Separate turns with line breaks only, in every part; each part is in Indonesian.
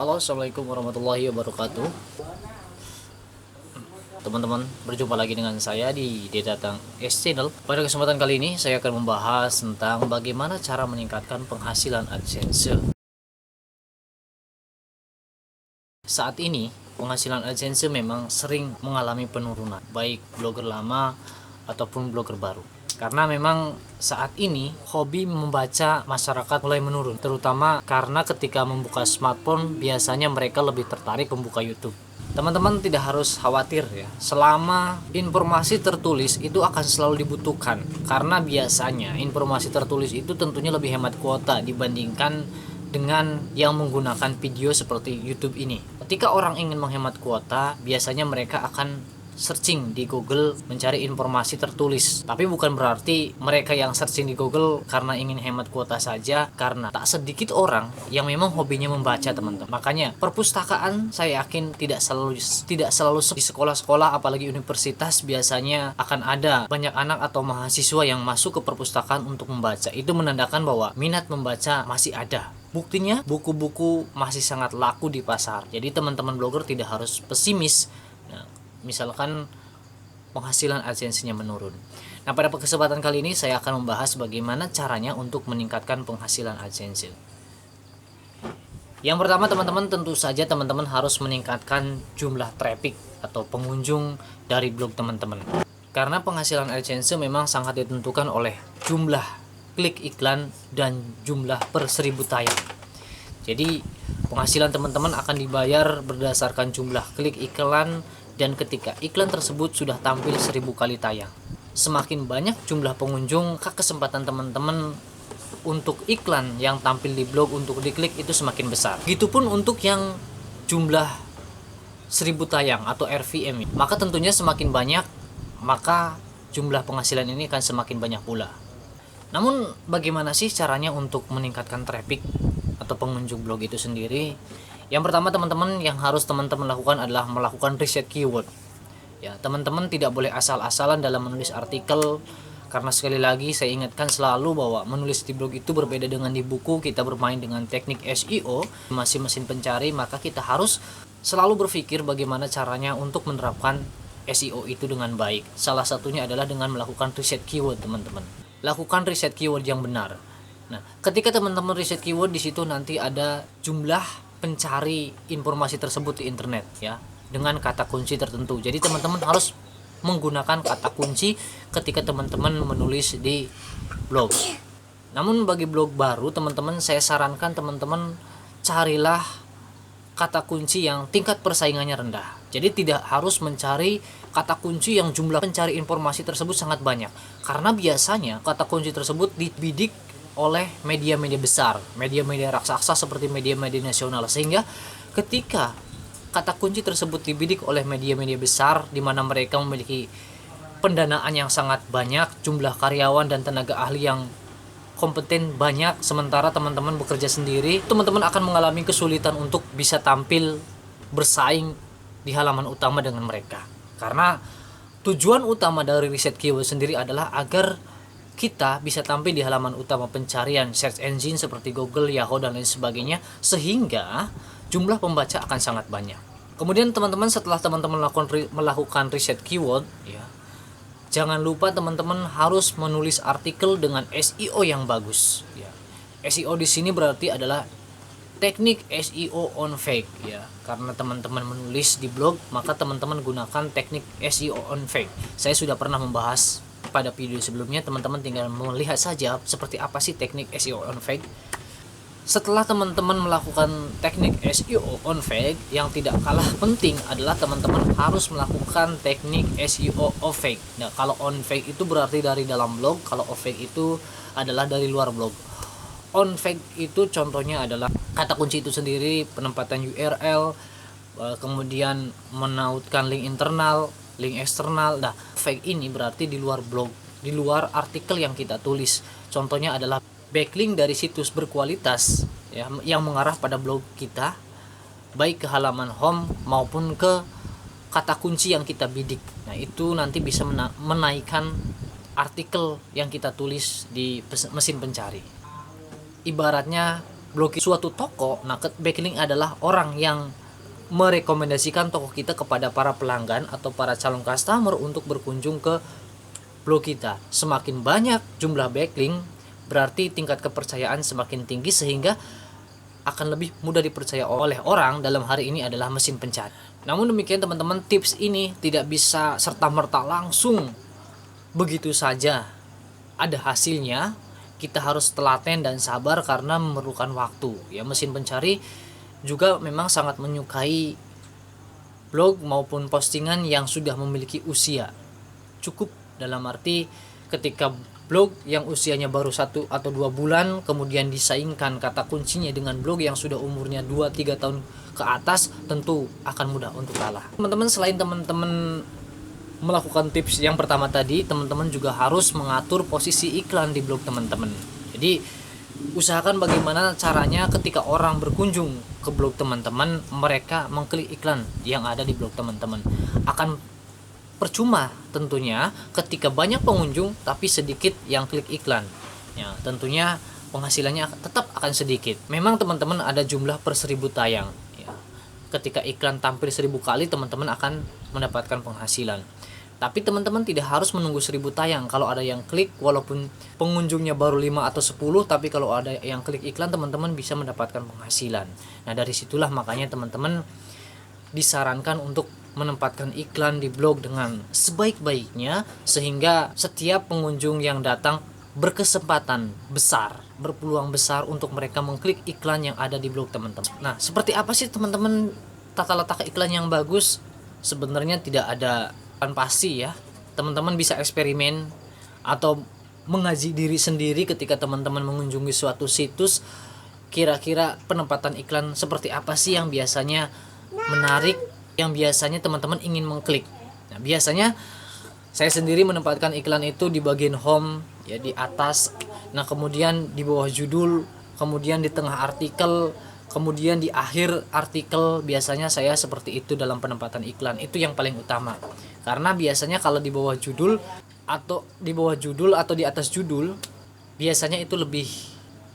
Halo, assalamualaikum warahmatullahi wabarakatuh. Teman-teman, berjumpa lagi dengan saya di Datang S Channel. Pada kesempatan kali ini, saya akan membahas tentang bagaimana cara meningkatkan penghasilan AdSense. Saat ini, penghasilan AdSense memang sering mengalami penurunan, baik blogger lama ataupun blogger baru. Karena memang saat ini hobi membaca masyarakat mulai menurun, terutama karena ketika membuka smartphone biasanya mereka lebih tertarik membuka YouTube. Teman-teman tidak harus khawatir ya, selama informasi tertulis itu akan selalu dibutuhkan, karena biasanya informasi tertulis itu tentunya lebih hemat kuota dibandingkan dengan yang menggunakan video seperti YouTube ini. Ketika orang ingin menghemat kuota, biasanya mereka akan searching di Google mencari informasi tertulis. Tapi bukan berarti mereka yang searching di Google karena ingin hemat kuota saja, karena tak sedikit orang yang memang hobinya membaca, teman-teman. Makanya perpustakaan saya yakin tidak selalu di sekolah-sekolah, apalagi universitas biasanya akan ada banyak anak atau mahasiswa yang masuk ke perpustakaan untuk membaca. Itu menandakan bahwa minat membaca masih ada. Buktinya buku-buku masih sangat laku di pasar. Jadi teman-teman blogger tidak harus pesimis. Nah, misalkan penghasilan AdSense-nya menurun. Nah, pada kesempatan kali ini saya akan membahas bagaimana caranya untuk meningkatkan penghasilan AdSense. Yang pertama, teman-teman, tentu saja teman-teman harus meningkatkan jumlah traffic atau pengunjung dari blog teman-teman. Karena penghasilan AdSense memang sangat ditentukan oleh jumlah klik iklan dan jumlah per 1000 tayang. Jadi penghasilan teman-teman akan dibayar berdasarkan jumlah klik iklan, dan ketika iklan tersebut sudah tampil 1000 kali tayang. Semakin banyak jumlah pengunjung, kesempatan teman-teman untuk iklan yang tampil di blog untuk diklik itu semakin besar. Begitupun untuk yang jumlah 1000 tayang atau RVM. Maka tentunya semakin banyak, maka jumlah penghasilan ini akan semakin banyak pula. Namun bagaimana sih caranya untuk meningkatkan traffic atau pengunjung blog itu sendiri? Yang pertama, teman-teman, yang harus teman-teman lakukan adalah melakukan riset keyword. Ya, teman-teman tidak boleh asal-asalan dalam menulis artikel, karena sekali lagi saya ingatkan selalu bahwa menulis di blog itu berbeda dengan di buku. Kita bermain dengan teknik SEO, masih mesin pencari, maka kita harus selalu berpikir bagaimana caranya untuk menerapkan SEO itu dengan baik. Salah satunya adalah dengan melakukan riset keyword, teman-teman. Lakukan riset keyword yang benar. Nah, ketika teman-teman riset keyword, di situ nanti ada jumlah pencari informasi tersebut di internet ya, dengan kata kunci tertentu. Jadi teman-teman harus menggunakan kata kunci ketika teman-teman menulis di blog. Namun bagi blog baru, teman-teman, saya sarankan teman-teman carilah kata kunci yang tingkat persaingannya rendah. Jadi tidak harus mencari kata kunci yang jumlah pencari informasi tersebut sangat banyak, karena biasanya kata kunci tersebut dibidik oleh media-media besar, media-media raksasa seperti media-media nasional, sehingga ketika kata kunci tersebut dibidik oleh media-media besar di mana mereka memiliki pendanaan yang sangat banyak, jumlah karyawan dan tenaga ahli yang kompeten banyak, sementara teman-teman bekerja sendiri, teman-teman akan mengalami kesulitan untuk bisa tampil bersaing di halaman utama dengan mereka. Karena tujuan utama dari riset keyword sendiri adalah agar kita bisa tampil di halaman utama pencarian search engine seperti Google, Yahoo, dan lain sebagainya, sehingga jumlah pembaca akan sangat banyak. Kemudian teman-teman, setelah teman-teman melakukan riset keyword ya, jangan lupa teman-teman harus menulis artikel dengan SEO yang bagus ya. SEO di sini berarti adalah teknik SEO on fake ya. Karena teman-teman menulis di blog, maka teman-teman gunakan teknik SEO on fake. Saya sudah pernah membahas pada video sebelumnya, teman-teman tinggal melihat saja seperti apa sih teknik SEO on fake. Setelah teman-teman melakukan teknik SEO on fake, yang tidak kalah penting adalah teman-teman harus melakukan teknik SEO off fake. Nah, kalau on fake itu berarti dari dalam blog, kalau off fake itu adalah dari luar blog. On fake itu contohnya adalah kata kunci itu sendiri, penempatan URL, kemudian menautkan link internal, link eksternal. Nah, fake ini berarti di luar blog, di luar artikel yang kita tulis. Contohnya adalah backlink dari situs berkualitas ya, yang mengarah pada blog kita, baik ke halaman home maupun ke kata kunci yang kita bidik. Nah, itu nanti bisa menaikkan artikel yang kita tulis di mesin pencari. Ibaratnya blog suatu toko, nah backlink adalah orang yang merekomendasikan toko kita kepada para pelanggan atau para calon customer untuk berkunjung ke blog kita. Semakin banyak jumlah backlink, berarti tingkat kepercayaan semakin tinggi sehingga akan lebih mudah dipercaya oleh orang, dalam hari ini adalah mesin pencari. Namun demikian teman-teman, tips ini tidak bisa serta-merta langsung begitu saja ada hasilnya. Kita harus telaten dan sabar karena memerlukan waktu. Ya, mesin pencari juga memang sangat menyukai blog maupun postingan yang sudah memiliki usia cukup, dalam arti ketika blog yang usianya baru 1 atau 2 bulan kemudian disaingkan kata kuncinya dengan blog yang sudah umurnya 2-3 tahun ke atas, tentu akan mudah untuk kalah. Teman-teman, selain teman-teman melakukan tips yang pertama tadi, teman-teman juga harus mengatur posisi iklan di blog teman-teman. Jadi usahakan bagaimana caranya ketika orang berkunjung ke blog teman-teman, mereka mengklik iklan yang ada di blog teman-teman. Akan percuma tentunya ketika banyak pengunjung tapi sedikit yang klik iklan. Ya, tentunya penghasilannya tetap akan sedikit. Memang teman-teman ada jumlah per 1000 tayang. Ya, ketika iklan tampil 1000 kali, teman-teman akan mendapatkan penghasilan. Tapi teman-teman tidak harus menunggu 1000 tayang. Kalau ada yang klik, walaupun pengunjungnya baru 5 atau 10, tapi kalau ada yang klik iklan, teman-teman bisa mendapatkan penghasilan. Nah, dari situlah makanya teman-teman disarankan untuk menempatkan iklan di blog dengan sebaik-baiknya, sehingga setiap pengunjung yang datang berkesempatan besar, berpeluang besar untuk mereka mengklik iklan yang ada di blog teman-teman. Nah, seperti apa sih teman-teman tata letak iklan yang bagus? Sebenarnya tidak ada pasti ya. Teman-teman bisa eksperimen atau mengaji diri sendiri ketika teman-teman mengunjungi suatu situs. Kira-kira penempatan iklan seperti apa sih yang biasanya menarik, yang biasanya teman-teman ingin mengklik. Nah, biasanya saya sendiri menempatkan iklan itu di bagian home, ya, di atas. Nah, kemudian di bawah judul, kemudian di tengah artikel, kemudian di akhir artikel. Biasanya saya seperti itu dalam penempatan iklan. Itu yang paling utama. Karena biasanya kalau di bawah judul atau di atas judul, biasanya itu lebih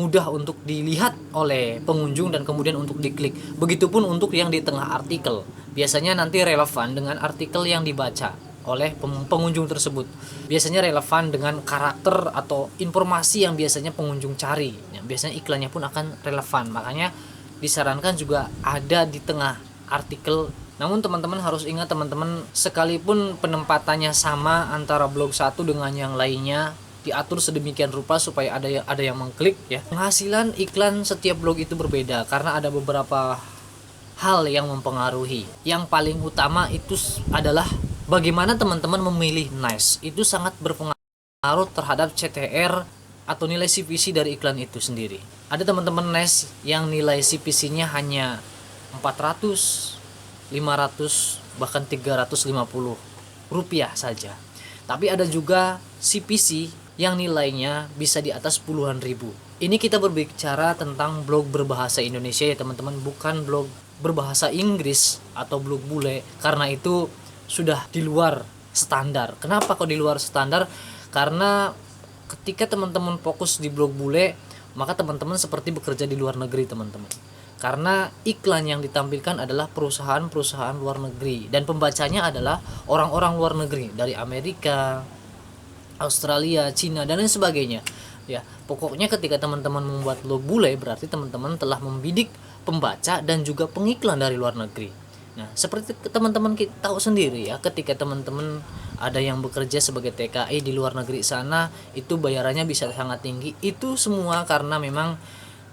mudah untuk dilihat oleh pengunjung dan kemudian untuk diklik. Begitupun untuk yang di tengah artikel. Biasanya nanti relevan dengan artikel yang dibaca oleh pengunjung tersebut. Biasanya relevan dengan karakter atau informasi yang biasanya pengunjung cari. Ya, biasanya iklannya pun akan relevan. Makanya disarankan juga ada di tengah artikel. Namun teman-teman harus ingat teman-teman, sekalipun penempatannya sama antara blog satu dengan yang lainnya, diatur sedemikian rupa supaya ada yang mengklik, ya. Penghasilan iklan setiap blog itu berbeda karena ada beberapa hal yang mempengaruhi. Yang paling utama itu adalah bagaimana teman-teman memilih niche. Itu sangat berpengaruh terhadap CTR atau nilai CPC dari iklan itu sendiri. Ada teman-teman niche yang nilai CPC-nya hanya 400, 500, bahkan 350 rupiah saja. Tapi ada juga CPC yang nilainya bisa di atas puluhan ribu. Ini kita berbicara tentang blog berbahasa Indonesia ya teman-teman, bukan blog berbahasa Inggris atau blog bule, karena itu sudah di luar standar. Kenapa kok di luar standar? Karena ketika teman-teman fokus di blog bule, maka teman-teman seperti bekerja di luar negeri teman-teman. Karena iklan yang ditampilkan adalah perusahaan-perusahaan luar negeri dan pembacanya adalah orang-orang luar negeri dari Amerika, Australia, Cina dan lain sebagainya. Ya, pokoknya ketika teman-teman membuat blog bule berarti teman-teman telah membidik pembaca dan juga pengiklan dari luar negeri. Nah, seperti teman-teman kita tahu sendiri ya, ketika teman-teman ada yang bekerja sebagai TKI di luar negeri sana, itu bayarannya bisa sangat tinggi. Itu semua karena memang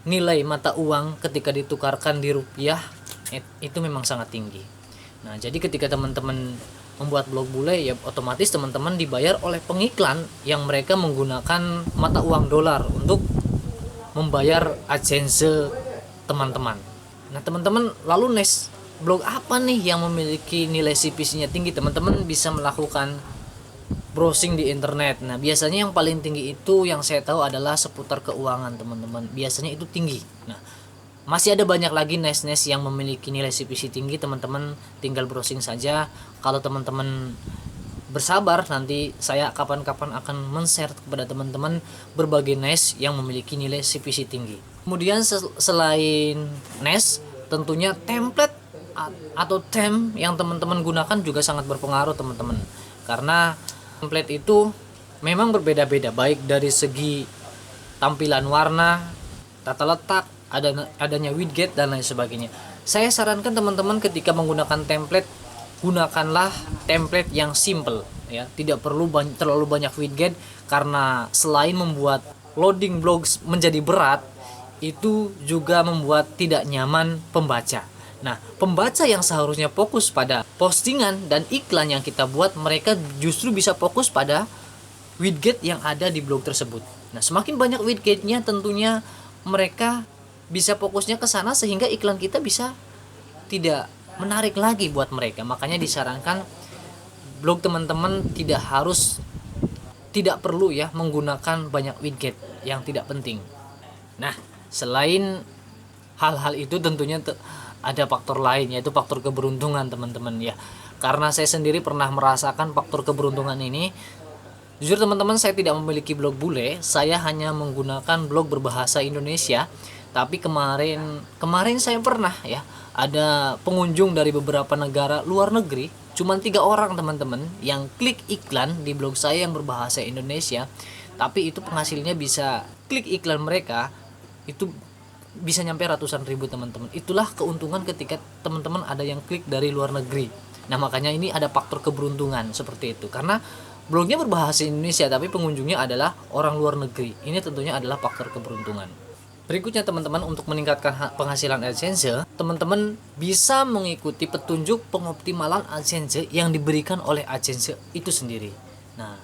nilai mata uang ketika ditukarkan di rupiah itu memang sangat tinggi. Nah, jadi ketika teman-teman membuat blog bule, ya otomatis teman-teman dibayar oleh pengiklan yang mereka menggunakan mata uang dolar untuk membayar AdSense teman-teman. Nah, teman-teman lalu niche blog apa nih yang memiliki nilai CPC-nya tinggi? Teman-teman bisa melakukan browsing di internet. Nah, biasanya yang paling tinggi itu yang saya tahu adalah seputar keuangan, teman-teman. Biasanya itu tinggi. Nah, masih ada banyak lagi niche-niche yang memiliki nilai CPC tinggi, teman-teman tinggal browsing saja. Kalau teman-teman bersabar, nanti saya kapan-kapan akan men-share kepada teman-teman berbagai niche yang memiliki nilai CPC tinggi. Kemudian selain NAS, tentunya template atau theme yang teman-teman gunakan juga sangat berpengaruh teman-teman. Karena template itu memang berbeda-beda, baik dari segi tampilan warna, tata letak, adanya widget dan lain sebagainya. Saya sarankan teman-teman ketika menggunakan template, gunakanlah template yang simple ya, tidak perlu terlalu banyak widget, karena selain membuat loading blogs menjadi berat, itu juga membuat tidak nyaman pembaca. Nah, pembaca yang seharusnya fokus pada postingan dan iklan yang kita buat, mereka justru bisa fokus pada widget yang ada di blog tersebut. Nah, semakin banyak widgetnya, tentunya mereka bisa fokusnya ke sana, sehingga iklan kita bisa tidak menarik lagi buat mereka. Makanya disarankan blog teman-teman tidak perlu ya menggunakan banyak widget yang tidak penting. Nah, selain hal-hal itu tentunya ada faktor lain, yaitu faktor keberuntungan teman-teman ya. Karena saya sendiri pernah merasakan faktor keberuntungan ini. Jujur teman-teman, saya tidak memiliki blog bule, saya hanya menggunakan blog berbahasa Indonesia. Tapi kemarin saya pernah ya, ada pengunjung dari beberapa negara luar negeri, cuman 3 orang teman-teman yang klik iklan di blog saya yang berbahasa Indonesia. Tapi itu penghasilnya bisa, klik iklan mereka itu bisa nyampe ratusan ribu teman-teman. Itulah keuntungan ketika teman-teman ada yang klik dari luar negeri. Nah, makanya ini ada faktor keberuntungan seperti itu, karena blognya berbahasa Indonesia tapi pengunjungnya adalah orang luar negeri. Ini tentunya adalah faktor keberuntungan. Berikutnya teman-teman, untuk meningkatkan penghasilan AdSense, teman-teman bisa mengikuti petunjuk pengoptimalan AdSense yang diberikan oleh AdSense itu sendiri. Nah,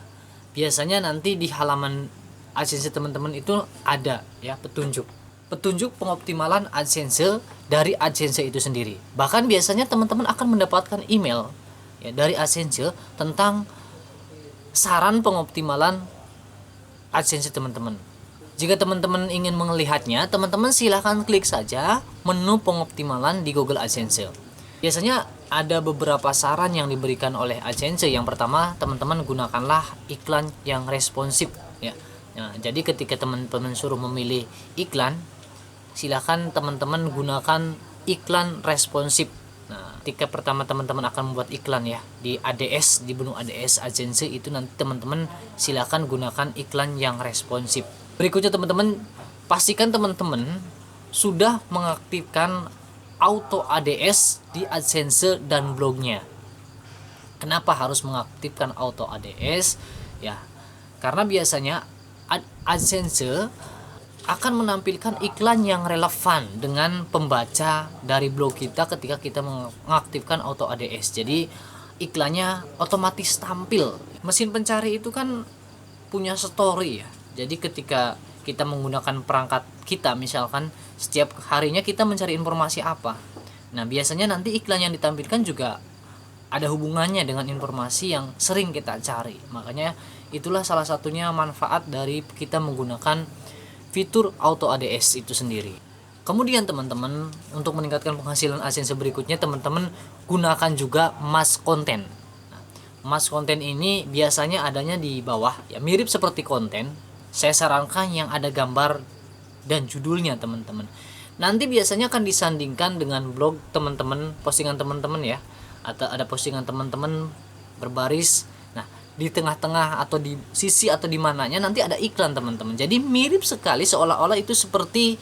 biasanya nanti di halaman AdSense teman-teman itu ada ya petunjuk pengoptimalan AdSense dari AdSense itu sendiri. Bahkan biasanya teman-teman akan mendapatkan email ya dari AdSense tentang saran pengoptimalan AdSense teman-teman. Jika teman-teman ingin melihatnya, teman-teman silahkan klik saja menu pengoptimalan di Google AdSense. Biasanya ada beberapa saran yang diberikan oleh AdSense. Yang pertama, teman-teman gunakanlah iklan yang responsif ya. Nah, jadi ketika teman-teman suruh memilih iklan, silakan teman-teman gunakan iklan responsif. Nah, ketika pertama teman-teman akan membuat iklan ya di ADS, di menu ADS AdSense itu, nanti teman-teman silakan gunakan iklan yang responsif. Berikutnya teman-teman, pastikan teman-teman sudah mengaktifkan auto ADS di AdSense dan blognya. Kenapa harus mengaktifkan auto ADS? Ya, karena biasanya AdSense akan menampilkan iklan yang relevan dengan pembaca dari blog kita ketika kita mengaktifkan auto ADS. Jadi iklannya otomatis tampil. Mesin pencari itu kan punya story ya. Jadi ketika kita menggunakan perangkat kita, misalkan setiap harinya kita mencari informasi apa, nah biasanya nanti iklan yang ditampilkan juga ada hubungannya dengan informasi yang sering kita cari. Makanya itulah salah satunya manfaat dari kita menggunakan fitur auto ADS itu sendiri. Kemudian teman-teman, untuk meningkatkan penghasilan AdSense berikutnya, teman-teman gunakan juga mask konten. Mask konten ini biasanya adanya di bawah ya, mirip seperti konten. Saya sarankan yang ada gambar dan judulnya teman-teman. Nanti biasanya akan disandingkan dengan blog teman-teman, postingan teman-teman ya, atau ada postingan teman-teman berbaris. Nah, di tengah-tengah atau di sisi atau di mananya nanti ada iklan teman-teman. Jadi mirip sekali, seolah-olah itu seperti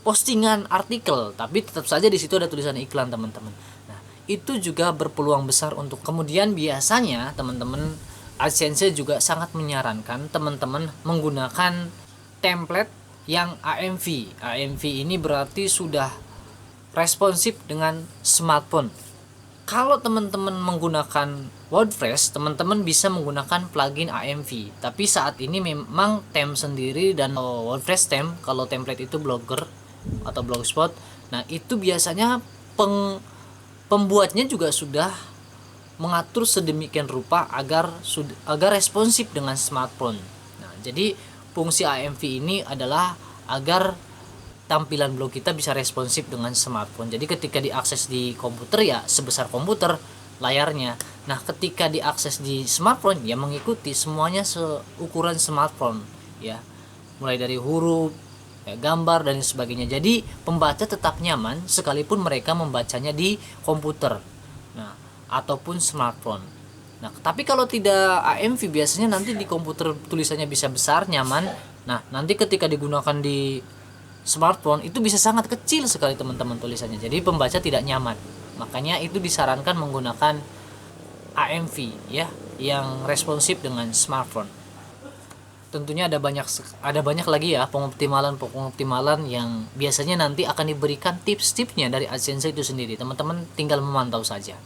postingan artikel, tapi tetap saja di situ ada tulisan iklan teman-teman. Nah, itu juga berpeluang besar untuk kemudian. Biasanya teman-teman, AdSense juga sangat menyarankan teman-teman menggunakan template yang AMV. AMV ini berarti sudah responsif dengan smartphone. Kalau teman-teman menggunakan WordPress, teman-teman bisa menggunakan plugin AMV. Tapi saat ini memang theme sendiri dan WordPress theme, kalau template itu Blogger atau Blogspot. Nah, itu biasanya pembuatnya juga sudah mengatur sedemikian rupa agar responsif dengan smartphone. Nah, jadi fungsi AMV ini adalah agar tampilan blog kita bisa responsif dengan smartphone. Jadi ketika diakses di komputer ya sebesar komputer layarnya. Nah, ketika diakses di smartphone ya mengikuti semuanya seukuran smartphone ya. Mulai dari huruf, ya, gambar dan sebagainya. Jadi pembaca tetap nyaman sekalipun mereka membacanya di komputer, nah ataupun smartphone. Nah tapi kalau tidak AMV biasanya nanti di komputer tulisannya bisa besar nyaman, nah nanti ketika digunakan di smartphone itu bisa sangat kecil sekali teman-teman tulisannya, jadi pembaca tidak nyaman. Makanya itu disarankan menggunakan AMV ya, yang responsif dengan smartphone. Tentunya ada banyak lagi ya pengoptimalan yang biasanya nanti akan diberikan tips-tipsnya dari AdSense itu sendiri. Teman-teman tinggal memantau saja.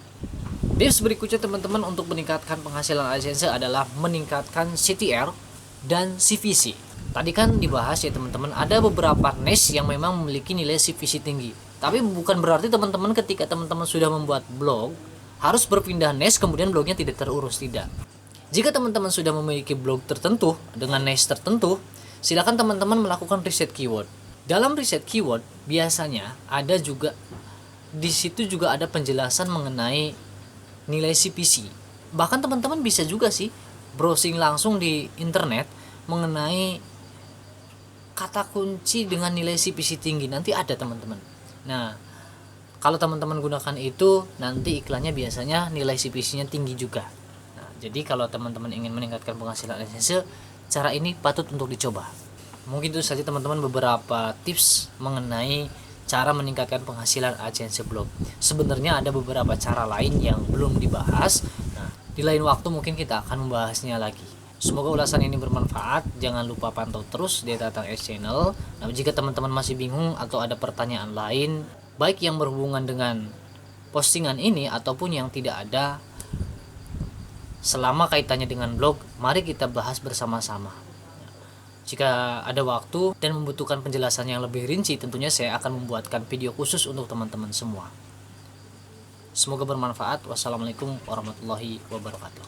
Tips berikutnya teman-teman untuk meningkatkan penghasilan AdSense adalah meningkatkan CTR dan CPC. Tadi kan dibahas ya teman-teman, ada beberapa niche yang memang memiliki nilai CPC tinggi. Tapi bukan berarti teman-teman ketika teman-teman sudah membuat blog harus berpindah niche kemudian blognya tidak terurus, tidak. Jika teman-teman sudah memiliki blog tertentu dengan niche tertentu, silakan teman-teman melakukan riset keyword. Dalam riset keyword biasanya ada juga di situ juga ada penjelasan mengenai nilai CPC. Bahkan teman-teman bisa juga sih browsing langsung di internet mengenai kata kunci dengan nilai CPC tinggi, nanti ada teman-teman. Nah, kalau teman-teman gunakan itu nanti iklannya biasanya nilai CPC-nya tinggi juga. Jadi kalau teman-teman ingin meningkatkan penghasilan AdSense, cara ini patut untuk dicoba. Mungkin itu saja teman-teman beberapa tips mengenai cara meningkatkan penghasilan AdSense blog. Sebenarnya ada beberapa cara lain yang belum dibahas. Nah, di lain waktu mungkin kita akan membahasnya lagi. Semoga ulasan ini bermanfaat. Jangan lupa pantau terus di Tatang Ads Channel. Nah, jika teman-teman masih bingung atau ada pertanyaan lain, baik yang berhubungan dengan postingan ini ataupun yang tidak ada, selama kaitannya dengan blog, mari kita bahas bersama-sama. Jika ada waktu dan membutuhkan penjelasan yang lebih rinci, tentunya saya akan membuatkan video khusus untuk teman-teman semua. Semoga bermanfaat. Wassalamualaikum warahmatullahi wabarakatuh.